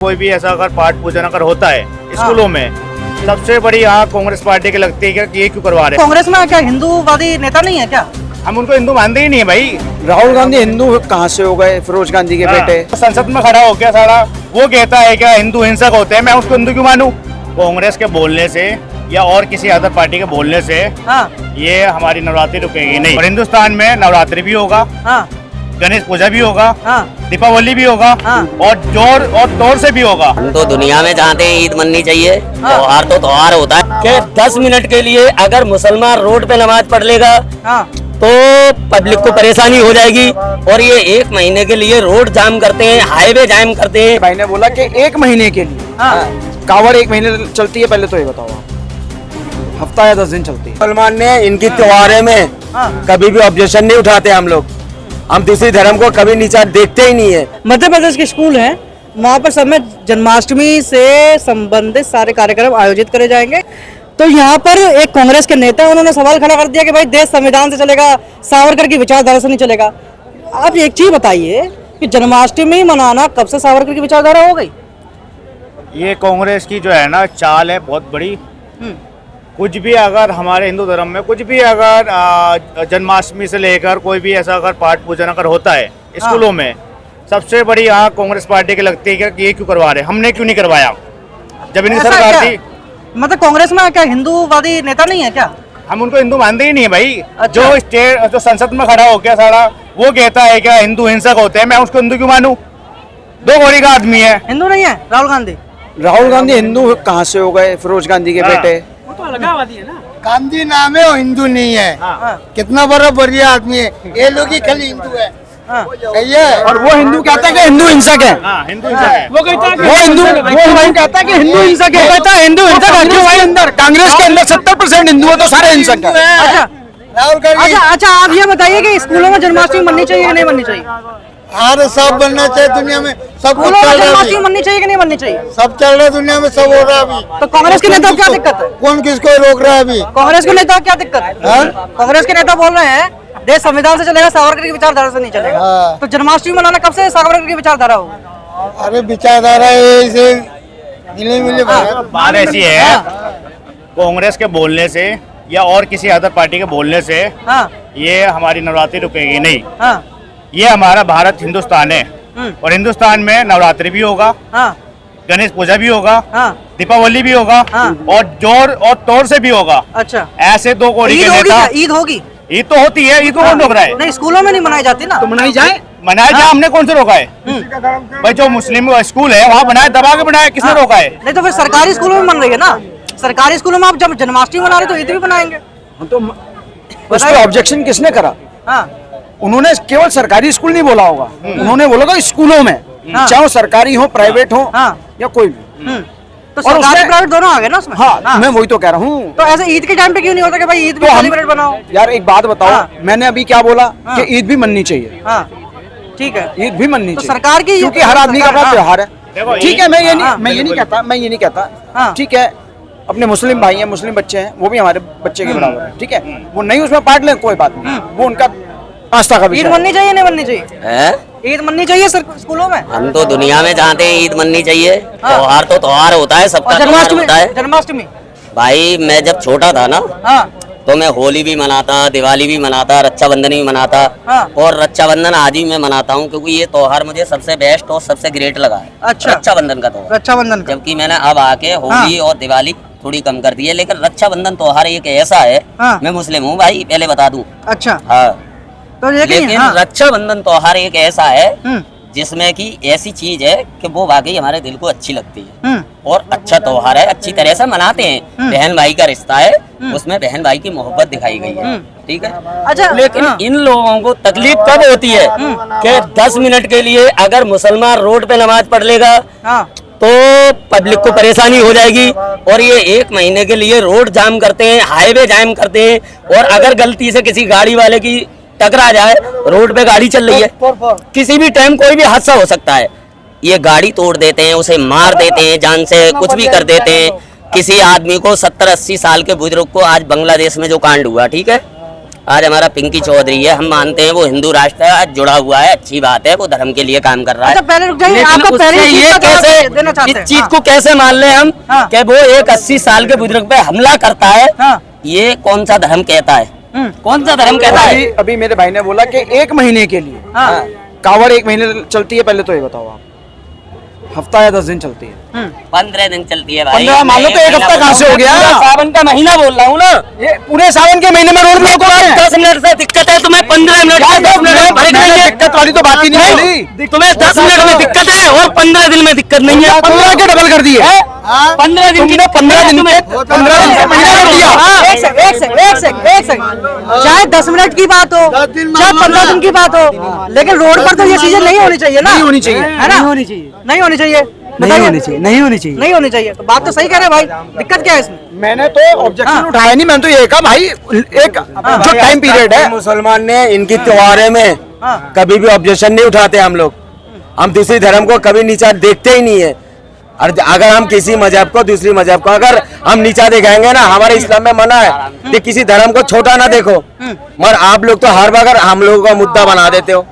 कोई भी ऐसा अगर पाठ पूजन अगर होता है स्कूलों में, सबसे बड़ी आग कांग्रेस पार्टी की लगती है कि ये क्यों करवा रहे हैं। कांग्रेस में क्या हिंदूवादी नेता नहीं है क्या? हम उनको हिंदू मानते ही नहीं है भाई। राहुल गांधी हिंदू कहाँ से हो गए? फिरोज गांधी के बेटे। संसद में खड़ा हो गया सारा, वो कहता है क्या हिंदू हिंसक होते हैं, मैं उसको हिंदू क्यों मानूं? कांग्रेस के बोलने से या और किसी अदर पार्टी के बोलने से ये हमारी नवरात्रि रुकेगी नहीं। और हिंदुस्तान में नवरात्रि भी होगा, गणेश पूजा भी होगा, दीपावली भी होगा, और जोर और तोड़ से भी होगा। हम तो दुनिया में चाहते हैं ईद मननी चाहिए। त्योहार तो त्योहार होता है कि 10 मिनट के लिए अगर मुसलमान रोड पे नमाज पढ़ लेगा तो पब्लिक को परेशानी हो जाएगी। और ये 1 महीने के लिए रोड जाम करते हैं, हाईवे जाम करते हैं। भाई ने बोला कि 1 महीने के लिए कावड़ 1 महीने चलती है। पहले तो ये बताओ आप, हफ्ता या 10 दिन चलती है। मुसलमान ने इनकी त्योहारों में कभी भी ऑब्जेक्शन नहीं उठाते। हम दूसरी धर्म को कभी नीचा देखते ही नहीं है। मध्य प्रदेश के स्कूल हैं, वहाँ पर सब में जन्माष्टमी से संबंधित सारे कार्यक्रम आयोजित करे जाएंगे। तो यहाँ पर एक कांग्रेस के नेता उन्होंने सवाल खड़ा कर दिया कि भाई देश संविधान से चलेगा, सावरकर की विचारधारा से नहीं चलेगा। आप एक चीज बताइए कि जन्माष्टमी मनाना कब से सावरकर की विचारधारा हो गई? ये कांग्रेस की जो है ना चाल है बहुत बड़ी। कुछ भी अगर हमारे हिंदू धर्म में कुछ भी अगर जन्माष्टमी से लेकर कोई भी ऐसा अगर पाठ पूजन अगर होता है स्कूलों में, सबसे बड़ी आग कांग्रेस पार्टी की लगती है कि ये क्यों करवा रहे हैं, हमने क्यों नहीं करवाया जब इनकी सरकार थी। मतलब कांग्रेस में क्या हिंदूवादी नेता नहीं है क्या? हम उनको हिंदू मानते ही नहीं है भाई। अच्छा। जो संसद में खड़ा हो गया सारा, वो कहता है क्या हिंदू हिंसक होते हैं, मैं उसको हिंदू क्यों मानूं? 2 घोड़ी का आदमी है। हिंदू नहीं है राहुल गांधी? राहुल गांधी हिंदू कहाँ से हो गए? फिरोज गांधी के बेटे। तो अलगाववादी है ना। गांधी नाम है और हिंदू नहीं है। कितना बड़ा बढ़िया आदमी है। ये लोग ही खाली हिंदू है। सही है। और वो हिंदू कहता है कि हिंदू हिंसक है। हिंदू हिंसक है। वो कहता है वो हिंदू कहता है कि हिंदू हिंसक है। कहता है हिंदू हिंसक है। अंदर कांग्रेस के अंदर 70% हिंदू है तो सारे हिंसक है। अच्छा राहुल गांधी अच्छा, आप ये बताइए कि स्कूलों में जन्माष्टमी मननी चाहिए कि नहीं मननी चाहिए? अरे सब बनना चाहिए दुनिया में, सब कुछ स्कूलों में चल रहा है जन्माष्टमी अभी। मननी चाहिए कि नहीं मननी चाहिए? सब चल रहा है दुनिया में, सब हो रहा है अभी। तो कांग्रेस के नेता को क्या दिक्कत है? कौन किसको रोक रहा है अभी? कांग्रेस के नेता को क्या दिक्कत है? कांग्रेस के नेता बोल रहे हैं देश संविधान से चलेगा, सावरकर की विचारधारा से नहीं चलेगा। तो जन्माष्टमी मनाना कब से सावरकर की विचारधारा होगी? अरे विचारधारा ऐसे मिले मिले बात ऐसी है, कांग्रेस के बोलने से या और किसी अदर पार्टी के बोलने से ये हमारी नवरात्रि रुकेगी नहीं। ये हमारा भारत हिंदुस्तान है, और हिंदुस्तान में नवरात्रि भी होगा, गणेश पूजा भी होगा, दीपावली भी होगा, और जोर और तोड़ से भी होगा। अच्छा, ऐसे 2 घोड़ी के नेता। ईद होगी? ईद तो होती है, ईद को कौन रोक रहा है? नहीं, स्कूलों में नहीं मनाई जाती ना। तो मनाई जाए। मनाया जाए, हमने कौन से रोका है? भाई जो मुस्लिम स्कूल है वहाँ बनाए, दबा के बनाया, किसने रोका है? नहीं तो फिर सरकारी स्कूलों में मन रही है ना। सरकारी स्कूलों में आप जब जन्माष्टमी मना रहे तो ईद भी बनाएंगे। तो उस पर ऑब्जेक्शन किसने करा? उन्होंने केवल सरकारी स्कूल नहीं बोला होगा, उन्होंने बोला होगा स्कूलों में, चाहे वो सरकारी हो, प्राइवेट हो, या कोई भी। तो सरकारी प्राइवेट दोनों आ गए ना उसमें। हाँ, मैं वही तो कह रहा हूँ। तो ऐसे ईद के टाइम पे क्यों नहीं होता कि भाई ईद भी सेलिब्रेट बनाओ? यार एक बात बताओ, मैंने अभी क्या बोला कि ईद भी मननी चाहिए। ठीक है, ईद भी मननी तो चाहिए सरकार की, क्योंकि हर आदमी का अपना त्योहार है। ठीक है, मैं ये नहीं कहता। ठीक है, अपने मुस्लिम भाई हैं, मुस्लिम बच्चे हैं, वो भी हमारे बच्चे के बराबर है। ठीक है, वो नहीं उसमें पार्ट लें, कोई बात नहीं, वो उनका आस्था का विषय। ईद मननी चाहिए नहीं मननी चाहिए? ईद मननी चाहिए सर स्कूलों में। हम तो दुनिया में चाहते हैं ईद मननी चाहिए। त्योहार तो त्योहार होता है, सबका त्योहार होता है। जन्माष्टमी भाई मैं जब छोटा था ना, तो मैं होली भी मनाता, दिवाली भी मनाता, रक्षाबंधन भी मनाता, और रक्षाबंधन आज भी मैं मनाता हूँ क्योंकि ये त्योहार मुझे सबसे बेस्ट और सबसे ग्रेट लगा है। अच्छा, रक्षाबंधन का त्योहार। रक्षाबंधन का। जबकि मैंने अब आके होली और दिवाली थोड़ी कम कर दी है, लेकिन रक्षाबंधन त्योहार एक ऐसा है, मैं मुस्लिम हूँ भाई, पहले बता दूं। अच्छा, हाँ, तो लेकिन रक्षाबंधन त्योहार एक ऐसा है जिसमें कि ऐसी चीज है कि वो वाकई हमारे दिल को अच्छी लगती है, और अच्छा त्योहार है, अच्छी तरह से मनाते हैं। बहन भाई का रिश्ता है, उसमें बहन भाई की मोहब्बत दिखाई गई है। ठीक है। अच्छा, लेकिन इन लोगों को तकलीफ कब होती है कि 10 मिनट के लिए अगर मुसलमान रोड पे नमाज पढ़ लेगा तो पब्लिक को परेशानी हो जाएगी। और ये 1 महीने के लिए रोड जाम करते हैं, हाईवे जाम करते हैं, और अगर गलती से किसी गाड़ी वाले की टकरा जाए, रोड पे गाड़ी चल रही है, किसी भी टाइम कोई भी हादसा हो सकता है, ये गाड़ी तोड़ देते हैं, उसे मार देते हैं, जान से कुछ भी कर देते हैं। किसी आदमी को 70-80 साल के बुजुर्ग को आज बांग्लादेश में जो कांड हुआ, ठीक है, आज हमारा पिंकी चौधरी है, हम मानते हैं वो हिंदू राष्ट्र है, आज जुड़ा हुआ है, अच्छी बात है, वो धर्म के लिए काम कर रहा है। अच्छा पहले रुक जाइए, लेकिन आपको उससे पहले ये कैसे देना चाहते इस हैं। चीज को कैसे मान ले हम हाँ। कि वो एक 80 साल के बुजुर्ग पे हमला करता है, हाँ। ये कौन सा धर्म कहता है? कौन सा धर्म कहता है? अभी मेरे भाई ने बोला कि 1 महीने के लिए हाँ। कावड़ 1 महीने चलती है, पहले तो ये बताओ आप, हफ्ता या 10 दिन चलती है? 15 दिन चलती है भाई। 15 मान लो तो 1 हफ्ता कहाँ से हो गया? सावन का महीना बोल रहा हूँ ना, ये पूरे सावन के महीने में रोड ब्लॉक हो गए। 10 मिनट से दिक्कत है तुम्हें, 15 मिनट में 10 मिनट में भड़क नहीं है। दिक्कत वाली तो बात ही नहीं बोली। तुम्हें 10 मिनट में दिक्कत है और 15 दिन में दिक्कत नहीं है। 15 के डबल कर दिए। 15 दिन की तो 15 दिन में 15 दिन से महीना कर दिया। एक सेकंड, चाहे 10 मिनट की बात हो, 10 दिन चाहे 15 दिन की बात हो, लेकिन रोड पर तो ये चीजें नहीं होनी चाहिए ना, नहीं होनी चाहिए। है ना? नहीं होनी चाहिए, नहीं होनी चाहिए, नहीं होनी चाहिए, नहीं होनी चाहिए, नहीं होनी चाहिए। तो बात तो सही कह रहे हैं भाई, दिक्कत क्या है इसमें? मैंने तो ऑब्जेक्शन उठाया नहीं, मैंने तो ये कहा भाई एक जो टाइम पीरियड है। मुसलमान ने इनकी त्योहारे में कभी भी ऑब्जेक्शन नहीं उठाते हम लोग। हम दूसरी धर्म को कभी नीचा देखते ही नहीं है। और अगर हम किसी मजहब को, दूसरी मजहब को अगर हम नीचा दिखाएंगे ना, हमारे इस्लाम में मना है कि किसी धर्म को छोटा ना देखो, मगर आप लोग तो हर बार हम लोगों का मुद्दा बना देते हो।